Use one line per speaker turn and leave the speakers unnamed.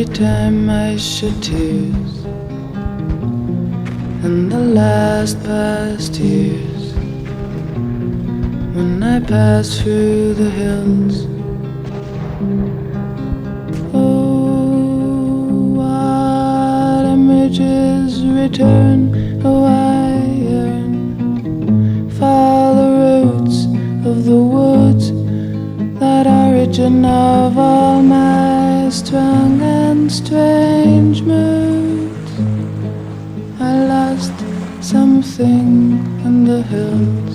every time I shed tears in the last past years, when I pass through the hills. Oh, what images return, oh, I yearn for the roots of the woods, that origin of all my strong and strange moods. I lost something in the hills.